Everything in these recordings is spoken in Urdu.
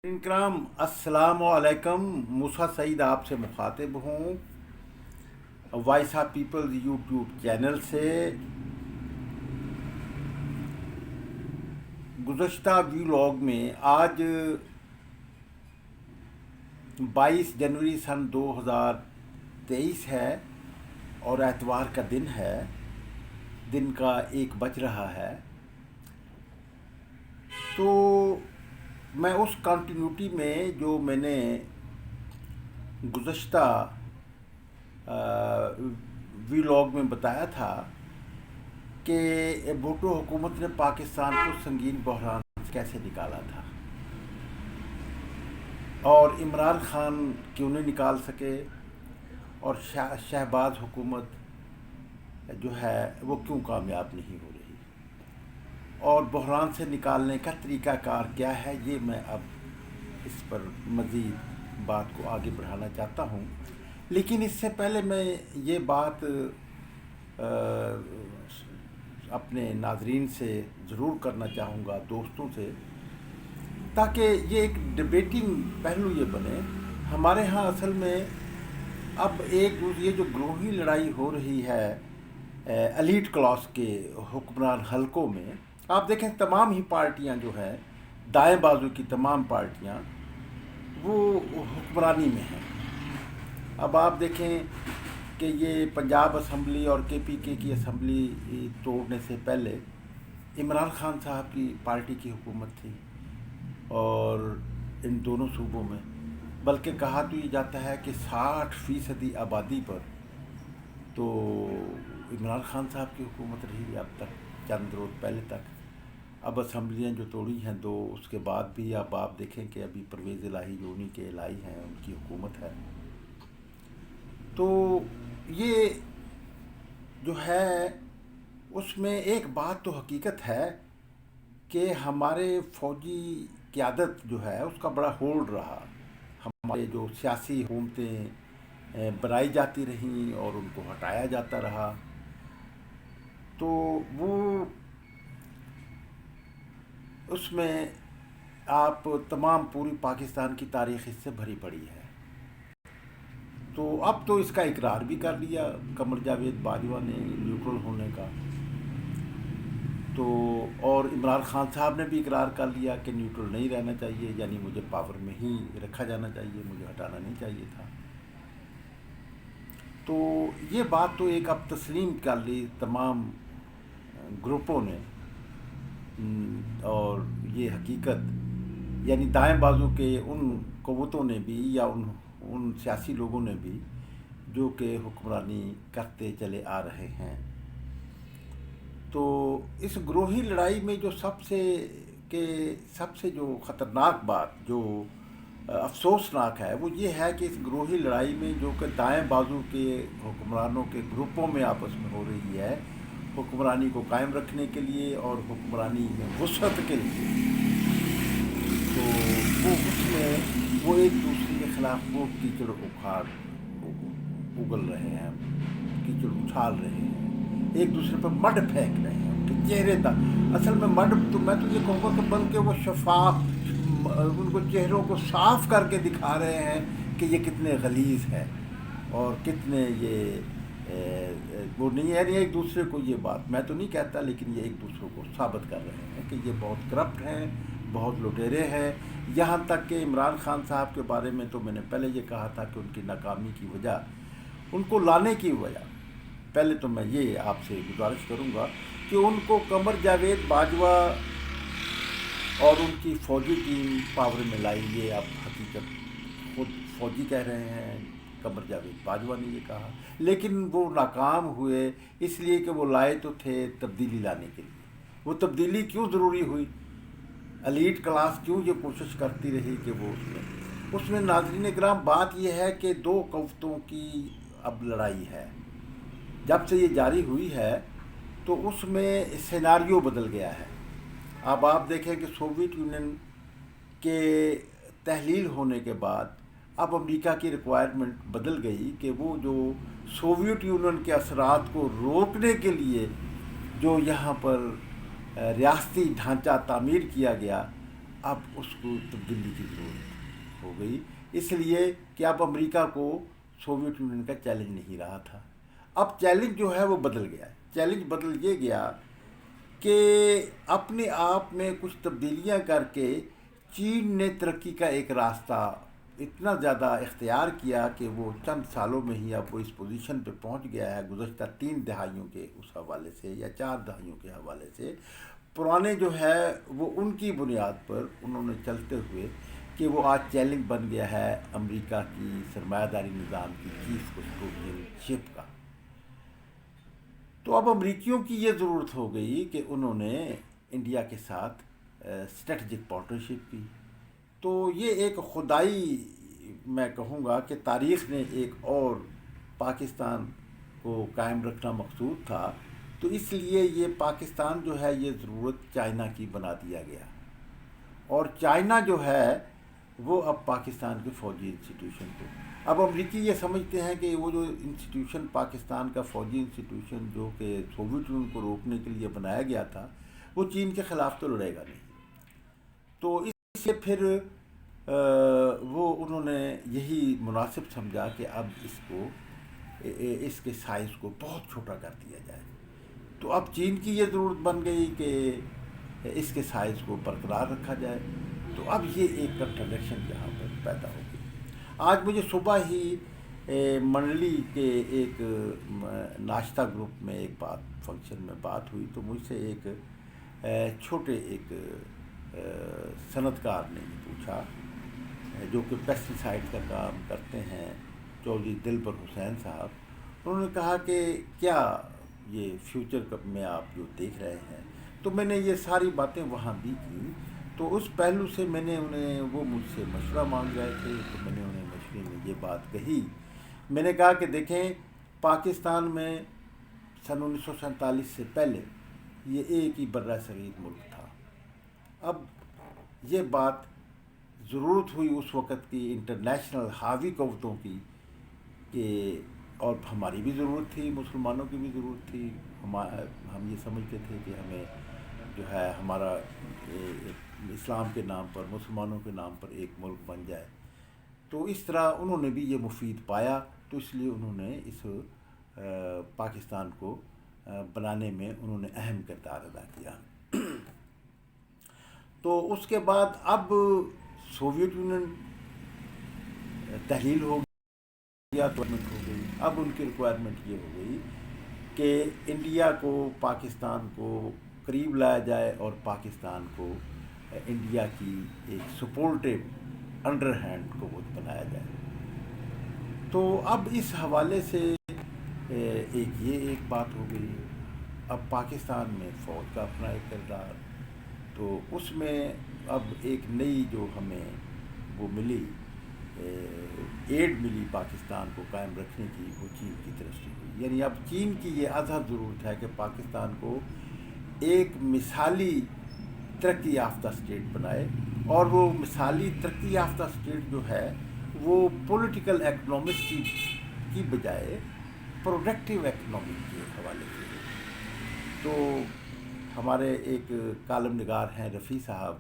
اکرام السلام علیکم. موسیٰ سعید آپ سے مخاطب ہوں voice of peoples YouTube channel سے. گزشتہ ویلاگ میں آج 22 جنوری سن 2023 ہے اور اتوار کا دن ہے. دن کا 1 بج رہا ہے. تو میں اس کنٹینیوٹی میں جو میں نے گزشتہ ویلاگ میں بتایا تھا کہ بھٹو حکومت نے پاکستان کو سنگین بحران سے کیسے نکالا تھا اور عمران خان کیوں نہیں نکال سکے اور شہباز حکومت جو ہے وہ کیوں کامیاب نہیں ہو رہی اور بحران سے نکالنے کا طریقہ کار کیا ہے. یہ میں اب اس پر مزید بات کو آگے بڑھانا چاہتا ہوں. لیکن اس سے پہلے میں یہ بات اپنے ناظرین سے ضرور کرنا چاہوں گا, دوستوں سے, تاکہ یہ ایک ڈبیٹنگ پہلو یہ بنے. ہمارے ہاں اصل میں اب یہ جو گروہی لڑائی ہو رہی ہے ایلیٹ کلاس کے حکمران حلقوں میں, آپ دیکھیں تمام ہی پارٹیاں جو ہیں, دائیں بازو کی تمام پارٹیاں وہ حکمرانی میں ہیں. اب آپ دیکھیں کہ یہ پنجاب اسمبلی اور KPK کی اسمبلی توڑنے سے پہلے عمران خان صاحب کی پارٹی کی حکومت تھی اور ان دونوں صوبوں میں, بلکہ کہا تو یہ جاتا ہے کہ 60% آبادی پر تو عمران خان صاحب کی حکومت رہی اب تک, چند روز پہلے تک. اب اسمبلیاں جو توڑی ہیں 2, اس کے بعد بھی اب آپ دیکھیں کہ ابھی پرویز الہی جو انہی کے الہی ہیں ان کی حکومت ہے. تو یہ جو ہے اس میں ایک بات تو حقیقت ہے کہ ہمارے فوجی قیادت جو ہے اس کا بڑا ہولڈ رہا. ہمارے جو سیاسی حکومتیں بنائی جاتی رہیں اور ان کو ہٹایا جاتا رہا, تو وہ اس میں آپ تمام پوری پاکستان کی تاریخ اس سے بھری پڑی ہے. تو اب تو اس کا اقرار بھی کر لیا قمر جاوید باجوہ نے نیوٹرل ہونے کا, تو اور عمران خان صاحب نے بھی اقرار کر لیا کہ نیوٹرل نہیں رہنا چاہیے, یعنی مجھے پاور میں ہی رکھا جانا چاہیے, مجھے ہٹانا نہیں چاہیے تھا. تو یہ بات تو ایک اب تسلیم کر لی تمام گروپوں نے, اور یہ حقیقت یعنی دائیں بازو کے ان قوتوں نے بھی یا ان سیاسی لوگوں نے بھی جو کہ حکمرانی کرتے چلے آ رہے ہیں. تو اس گروہی لڑائی میں جو سب سے جو خطرناک بات, جو افسوسناک ہے, وہ یہ ہے کہ اس گروہی لڑائی میں جو کہ دائیں بازو کے حکمرانوں کے گروپوں میں آپس میں ہو رہی ہے حکمرانی کو قائم رکھنے کے لیے اور حکمرانی میں وسعت کے لیے, تو وہ اس میں وہ ایک دوسرے کے خلاف وہ کیچڑ اگل رہے ہیں, کیچڑ اچھال رہے ہیں, ایک دوسرے پر مڈ پھینک رہے ہیں ان کے چہرے تک. اصل میں مڈ تو میں تو یہ کہوں گا کہ بن کے وہ شفاف ان کو چہروں کو صاف کر کے دکھا رہے ہیں کہ یہ کتنے غلیظ ہے اور کتنے یہ وہ نہیں ہے. یعنی ایک دوسرے کو یہ بات میں تو نہیں کہتا, لیکن یہ ایک دوسرے کو ثابت کر رہے ہیں کہ یہ بہت کرپٹ ہیں, بہت لٹیرے ہیں. یہاں تک کہ عمران خان صاحب کے بارے میں تو میں نے پہلے یہ کہا تھا کہ ان کی ناکامی کی وجہ, ان کو لانے کی وجہ, پہلے تو میں یہ آپ سے گزارش کروں گا کہ ان کو قمر جاوید باجوہ اور ان کی فوجی ٹیم پاور میں لائی. یہ اب حقیقت خود فوجی کہہ رہے ہیں, قمر جاوید باجوہ نے یہ کہا, لیکن وہ ناکام ہوئے اس لیے کہ وہ لائے تو تھے تبدیلی لانے کے لیے. وہ تبدیلی کیوں ضروری ہوئی, ایلیٹ کلاس کیوں یہ کوشش کرتی رہی کہ وہ اس میں ناظرین اکرام بات یہ ہے کہ 2 قوتوں کی اب لڑائی ہے. جب سے یہ جاری ہوئی ہے تو اس میں سیناریو بدل گیا ہے. اب آپ دیکھیں کہ سوویت یونین کے تحلیل ہونے کے بعد اب امریکہ کی ریکوائرمنٹ بدل گئی کہ وہ جو سوویت یونین کے اثرات کو روکنے کے لیے جو یہاں پر ریاستی ڈھانچہ تعمیر کیا گیا, اب اس کو تبدیلی کی ضرورت ہو گئی، اس لیے کہ اب امریکہ کو سوویت یونین کا چیلنج نہیں رہا تھا، اب چیلنج جو ہے وہ بدل گیا ہے۔ چیلنج بدل یہ گیا کہ اپنے آپ میں کچھ تبدیلیاں کر کے چین نے ترقی کا ایک راستہ اتنا زیادہ اختیار کیا کہ وہ چند سالوں میں ہی اب وہ اس پوزیشن پہ پہنچ گیا ہے، گزشتہ 3 دہائیوں کے اس حوالے سے یا 4 دہائیوں کے حوالے سے پرانے جو ہے وہ ان کی بنیاد پر انہوں نے چلتے ہوئے کہ وہ آج چیلنج بن گیا ہے امریکہ کی سرمایہ داری نظام کی چیف کسٹوڈین شپ کا۔ تو اب امریکیوں کی یہ ضرورت ہو گئی کہ انہوں نے انڈیا کے ساتھ اسٹریٹجک پارٹنرشپ کی۔ تو یہ ایک خدائی میں کہوں گا کہ تاریخ نے ایک اور پاکستان کو قائم رکھنا مقصود تھا، تو اس لیے یہ پاکستان جو ہے یہ ضرورت چائنا کی بنا دیا گیا، اور چائنا جو ہے وہ اب پاکستان کے فوجی انسٹیٹیوشن کو، اب امریکی یہ سمجھتے ہیں کہ وہ جو انسٹیٹیوشن پاکستان کا فوجی انسٹیٹیوشن جو کہ سوویت یونین کو روکنے کے لیے بنایا گیا تھا، وہ چین کے خلاف تو لڑے گا نہیں۔ تو اس سے پھر وہ انہوں نے یہی مناسب سمجھا کہ اب اس کے سائز کو بہت چھوٹا کر دیا جائے۔ تو اب چین کی یہ ضرورت بن گئی کہ اس کے سائز کو برقرار رکھا جائے۔ تو اب یہ ایک کنٹرڈکشن یہاں پر پیدا ہو گئی۔ آج مجھے صبح ہی منڈلی کے ایک ناشتہ گروپ میں ایک فنکشن میں بات ہوئی، تو مجھ سے ایک چھوٹے ایک صنعت کار نے پوچھا جو کہ پیسٹیسائڈ کا کام کرتے ہیں، چودھری دلبر حسین صاحب، انہوں نے کہا کہ کیا یہ فیوچر میں آپ جو دیکھ رہے ہیں، تو میں نے یہ ساری باتیں وہاں بھی کی۔ تو اس پہلو سے میں نے انہیں، وہ مجھ سے مشورہ مانگ رہے تھے، تو میں نے انہیں مشورے میں یہ بات کہی، میں نے کہا کہ دیکھیں پاکستان میں سن 1947 سے پہلے یہ ایک ہی برہ صغیر ملک تھا۔ اب یہ بات ضرورت ہوئی اس وقت کی انٹرنیشنل حاوی قوتوں کی کہ، اور ہماری بھی ضرورت تھی، مسلمانوں کی بھی ضرورت تھی، ہم یہ سمجھتے تھے کہ ہمیں جو ہے ہمارا اسلام کے نام پر، مسلمانوں کے نام پر ایک ملک بن جائے۔ تو اس طرح انہوں نے بھی یہ مفید پایا، تو اس لیے انہوں نے اس پاکستان کو بنانے میں انہوں نے اہم کردار ادا کیا۔ تو اس کے بعد اب سوویت یونین تحلیل ہو گیا، ریکوائرمنٹ ہو گئی۔ اب ان کی ریکوائرمنٹ یہ ہو گئی کہ انڈیا کو، پاکستان کو قریب لایا جائے اور پاکستان کو انڈیا کی ایک سپورٹیو انڈر ہینڈ قوت بنایا جائے۔ تو اب اس حوالے سے ایک بات ہو گئی۔ اب پاکستان میں فوج کا اپنا ایک کردار، تو اس میں اب ایک نئی جو ہمیں وہ ملی، ایڈ ملی پاکستان کو قائم رکھنے کی، وہ چین کی طرف سے ہوئی۔ یعنی اب چین کی یہ ازحد ضرورت ہے کہ پاکستان کو ایک مثالی ترقی یافتہ اسٹیٹ بنائے، اور وہ مثالی ترقی یافتہ اسٹیٹ جو ہے وہ پولیٹیکل اکنامکس کی بجائے پروڈکٹیو اکنامک کے حوالے سے۔ تو ہمارے ایک کالم نگار ہیں رفیع صاحب،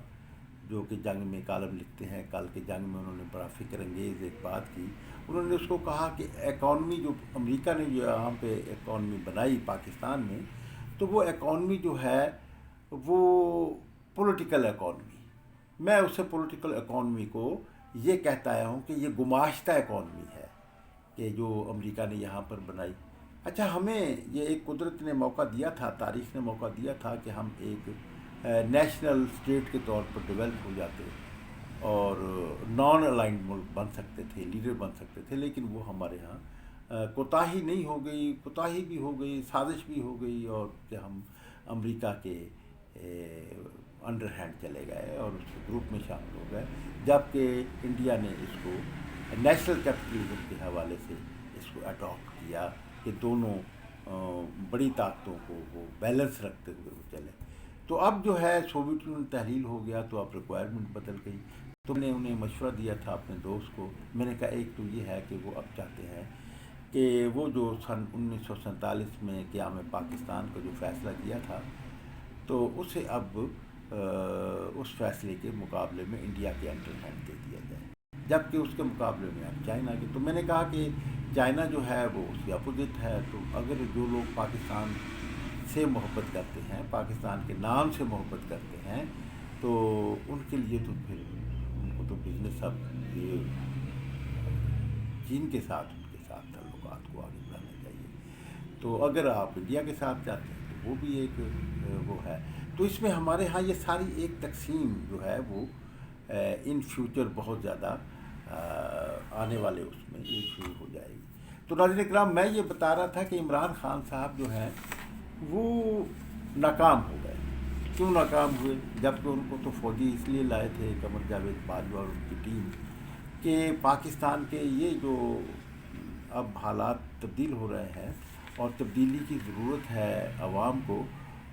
جو کہ جنگ میں کالم لکھتے ہیں، کل کے جنگ میں انہوں نے بڑا فکر انگیز ایک بات کی۔ انہوں نے اس کو کہا کہ اکانومی جو امریکہ نے جو یہاں پہ اکانومی بنائی پاکستان میں، تو وہ اکانومی جو ہے وہ پولیٹیکل اکانومی، میں اسے پولیٹیکل اکانومی کو یہ کہتا آیا ہوں کہ یہ گماشتہ اکانومی ہے کہ جو امریکہ نے یہاں پر بنائی۔ اچھا، ہمیں یہ ایک قدرت نے موقع دیا تھا، تاریخ نے موقع دیا تھا کہ ہم ایک نیشنل اسٹیٹ کے طور پر ڈیولپ ہو جاتے اور نان الائنڈ ملک بن سکتے تھے، لیڈر بن سکتے تھے، لیکن وہ ہمارے ہاں کوتاہی نہیں ہو گئی، کوتاہی بھی ہو گئی، سازش بھی ہو گئی، اور کہ ہم امریکہ کے انڈر ہینڈ چلے گئے اور اس گروپ میں شامل ہو گئے، جبکہ انڈیا نے اس کو نیشنل کیپٹلزم کے حوالے سے اس کو اڈاپٹ کیا کہ دونوں بڑی طاقتوں کو وہ بیلنس رکھتے ہوئے وہ چلے۔ تو اب جو ہے سوویت یونین تحلیل ہو گیا، تو اب ریکوائرمنٹ بدل گئی۔ تو میں نے انہیں مشورہ دیا تھا اپنے دوست کو، میں نے کہا ایک تو یہ ہے کہ وہ اب چاہتے ہیں کہ وہ جو سن 1947 میں قیام پاکستان کا جو فیصلہ کیا تھا، تو اسے اب اس فیصلے کے مقابلے میں انڈیا کے انڈر ہینڈ دے دیا جائے، جبکہ اس کے مقابلے میں اب چائنا کے، تو میں نے کہا کہ چائنا جو ہے وہ اس کے اپوزٹ ہے، تو اگر جو لوگ پاکستان سے محبت کرتے ہیں، پاکستان کے نام سے محبت کرتے ہیں، تو ان کے لیے تو پھر ان کو تو بزنس اب یہ چین کے ساتھ ان کے ساتھ تعلقات کو آگے بڑھانا چاہیے، تو اگر آپ انڈیا کے ساتھ جاتے ہیں تو وہ بھی ایک وہ ہے، تو اس میں ہمارے ہاں یہ ساری ایک تقسیم جو ہے وہ ان فیوچر بہت زیادہ آنے والے اس میں یہ شروع ہو جائے گی۔ تو ناظرین اکرام، میں یہ بتا رہا تھا کہ عمران خان صاحب جو ہیں وہ ناکام ہو گئے۔ کیوں ناکام ہوئے؟ جبکہ ان کو تو فوجی اس لیے لائے تھے قمر جاوید باجوہ اور ان کی ٹیم، کہ پاکستان کے یہ جو اب حالات تبدیل ہو رہے ہیں اور تبدیلی کی ضرورت ہے عوام کو،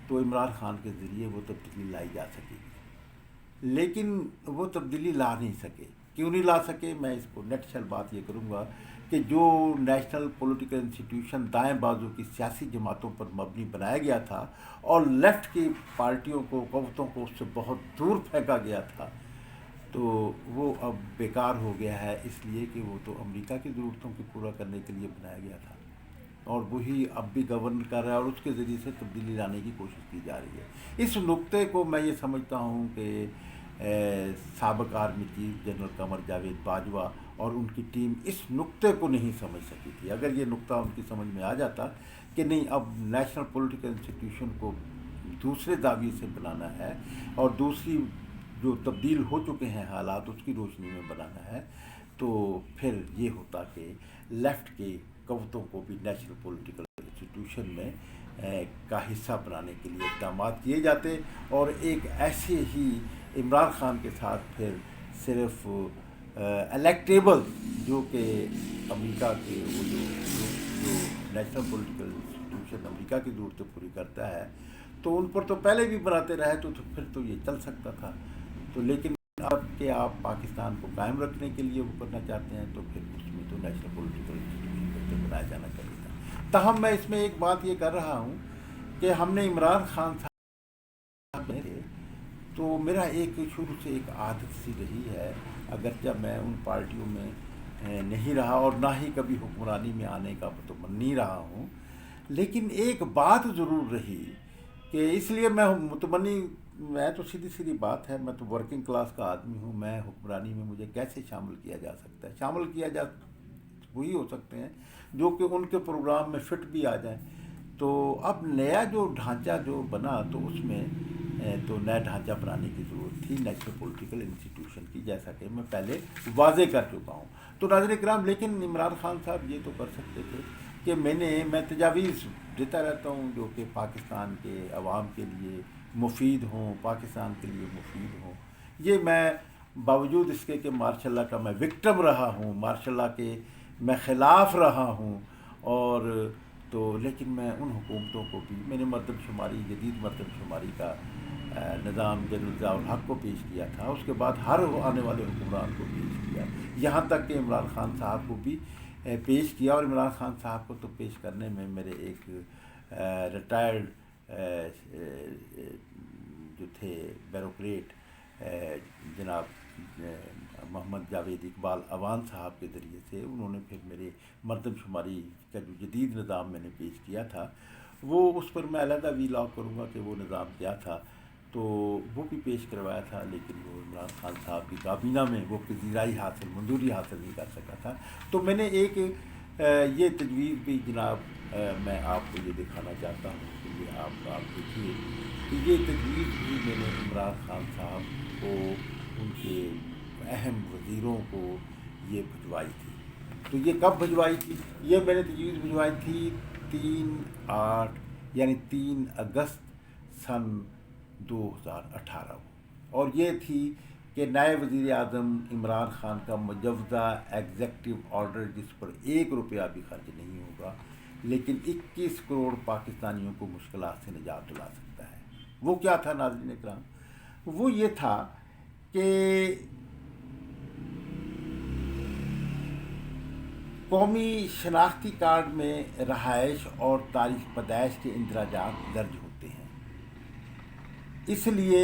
تو عمران خان کے ذریعے وہ تبدیلی لائی جا سکے گی، لیکن وہ تبدیلی لا نہیں سکے۔ کیوں نہیں لا سکے؟ میں اس کو نیٹ شل بات یہ کروں گا کہ جو نیشنل پولیٹیکل انسٹیٹیوشن دائیں بازو کی سیاسی جماعتوں پر مبنی بنایا گیا تھا اور لیفٹ کی پارٹیوں کو، قوتوں کو اس سے بہت دور پھینکا گیا تھا، تو وہ اب بیکار ہو گیا ہے، اس لیے کہ وہ تو امریکہ کی ضرورتوں کو پورا کرنے کے لیے بنایا گیا تھا، اور وہی اب بھی گورن کر رہا ہے اور اس کے ذریعے سے تبدیلی لانے کی کوشش کی جا رہی ہے۔ اس نقطے کو میں یہ سمجھتا ہوں کہ سابق army chief general Qamar Javed Bajwa اور ان کی ٹیم اس نقطے کو نہیں سمجھ سکی تھی۔ اگر یہ نقطہ ان کی سمجھ میں آ جاتا کہ نہیں، اب نیشنل پولیٹیکل انسٹیٹیوشن کو دوسرے زاویے سے بنانا ہے اور دوسری جو تبدیل ہو چکے ہیں حالات اس کی روشنی میں بنانا ہے، تو پھر یہ ہوتا کہ لیفٹ کی قوتوں کو بھی نیشنل پولیٹیکل انسٹیٹیوشن میں کا حصہ بنانے کے لیے اقدامات کیے جاتے، اور ایک ایسے ہی عمران خان کے ساتھ پھر صرف الیکٹیبل جو کہ امریکہ کے وہ جو نیشنل پولیٹیکل انسٹیٹیوشن امریکہ کی ضرورتیں پوری کرتا ہے، تو ان پر تو پہلے بھی بناتے رہے، تو پھر تو یہ چل سکتا تھا، تو لیکن اب کہ آپ پاکستان کو قائم رکھنے کے لیے وہ کرنا چاہتے ہیں، تو پھر اس میں تو نیشنل پولیٹیکل انسٹیٹیوشن بنایا جانا چاہیے تھا۔ تاہم میں اس میں ایک بات یہ کر رہا ہوں کہ ہم نے عمران خان صاحب تھے، تو میرا ایک شروع سے ایک عادت سی رہی ہے، اگرچہ میں ان پارٹیوں میں نہیں رہا اور نہ ہی کبھی حکمرانی میں آنے کا متمنی رہا ہوں، لیکن ایک بات ضرور رہی کہ اس لیے میں متمنی، میں تو سیدھی بات ہے، میں تو ورکنگ کلاس کا آدمی ہوں، میں حکمرانی میں مجھے کیسے شامل کیا جا سکتا ہے؟ شامل کیا جا وہی ہو سکتے ہیں جو کہ ان کے پروگرام میں فٹ بھی آ جائیں۔ تو اب نیا جو ڈھانچہ جو بنا، تو اس میں تو نیا ڈھانچہ بنانے کی ضرورت تھی نیشنل پولیٹیکل انسٹیٹیوشن کی، جیسا کہ میں پہلے واضح کر چکا ہوں۔ تو ناظرین کرام، لیکن عمران خان صاحب یہ تو کر سکتے تھے کہ میں تجاویز دیتا رہتا ہوں جو کہ پاکستان کے عوام کے لیے مفید ہوں، پاکستان کے لیے مفید ہوں۔ یہ میں باوجود اس کے کہ مارشاء اللہ کا میں وکٹم رہا ہوں، مارشاء اللہ کے میں خلاف رہا ہوں، اور تو لیکن میں ان حکومتوں کو بھی، میں نے مردم شماری، جدید مردم شماری کا نظام جنرل ضیاء الحق کو پیش کیا تھا، اس کے بعد ہر آنے والے حکمران کو پیش کیا، یہاں تک کہ عمران خان صاحب کو بھی پیش کیا، اور عمران خان صاحب کو تو پیش کرنے میں میرے ایک ریٹائرڈ جو تھے بیوروکریٹ جناب محمد جاوید اقبال اوان صاحب کے ذریعے سے، انہوں نے پھر میرے مردم شماری کا جو جدید نظام میں نے پیش کیا تھا، وہ اس پر میں علیحدہ ویلاگ کروں گا کہ وہ نظام کیا تھا، تو وہ بھی پیش کروایا تھا، لیکن وہ عمران خان صاحب کی کابینہ میں وہ پذیرائی حاصل، منظوری حاصل نہیں کر سکا تھا۔ تو میں نے ایک یہ تجویز بھی جناب میں آپ کو یہ دکھانا چاہتا ہوں کہ یہ آپ دیکھیے کہ یہ تجویز بھی میں نے عمران خان صاحب کو، ان کے اہم وزیروں کو یہ بھجوائی تھی۔ تو یہ کب بھجوائی تھی؟ یہ میں نے تجویز بھجوائی تھی 3/8 یعنی 3 اگست سن 2018 کو، اور یہ تھی کہ نئے وزیر اعظم عمران خان کا مجوزہ ایگزیکٹو آرڈر، جس پر 1 روپیہ بھی خرچ نہیں ہوگا، لیکن 21 کروڑ پاکستانیوں کو مشکلات سے نجات دلا سکتا ہے۔ وہ کیا تھا ناظرین اکرام؟ وہ یہ تھا کہ قومی شناختی کارڈ میں رہائش اور تاریخ پیدائش کے اندراجات درج ہوتے ہیں، اس لیے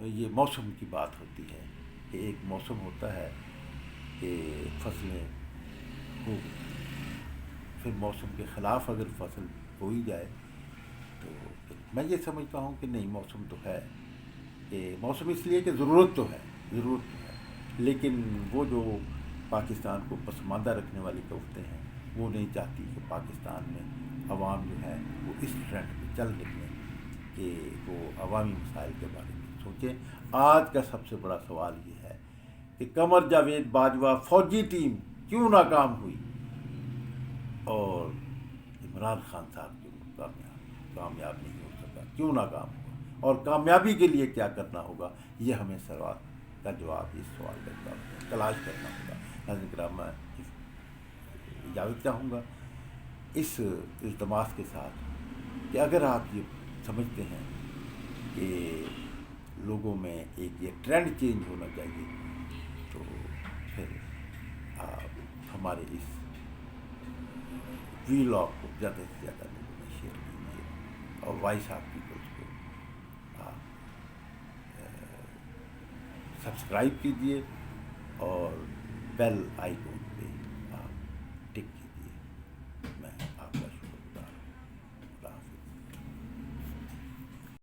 یہ موسم کی بات ہوتی ہے کہ ایک موسم ہوتا ہے کہ فصلیں ہو، پھر موسم کے خلاف اگر فصل بوئی جائے تو میں یہ سمجھتا ہوں کہ نہیں، موسم تو ہے، کہ موسم اس لیے کہ ضرورت تو ہے، ضرورت تو ہے، لیکن وہ جو پاکستان کو پسماندہ رکھنے والی قوتیں ہیں وہ نہیں چاہتی کہ پاکستان میں عوام جو ہے وہ اس ٹرینڈ پہ چل نکلیں کہ وہ عوامی مسائل کے بارے میں سوچیں۔ آج کا سب سے بڑا سوال یہ ہے کہ قمر جاوید باجوہ فوجی ٹیم کیوں ناکام ہوئی، اور عمران خان صاحب کیوں کامیاب نہیں ہو سکا، کیوں ناکام ہوا، اور کامیابی کے لیے کیا کرنا ہوگا، یہ ہمیں سوال کا جواب، اس سوال کا جواب تلاش کرنا ہوگا۔ ناظرین کرام، میں اجازت چاہوں گا اس التماس کے ساتھ کہ اگر آپ یہ سمجھتے ہیں کہ لوگوں میں ایک یہ ٹرینڈ چینج ہونا چاہیے، تو پھر آپ ہمارے اس ویلاگ کو زیادہ سے زیادہ لوگوں میں شیئر کیجیے، اور وائس آف پیپلز کو آپ سبسکرائب کیجیے اور بیل آئیکن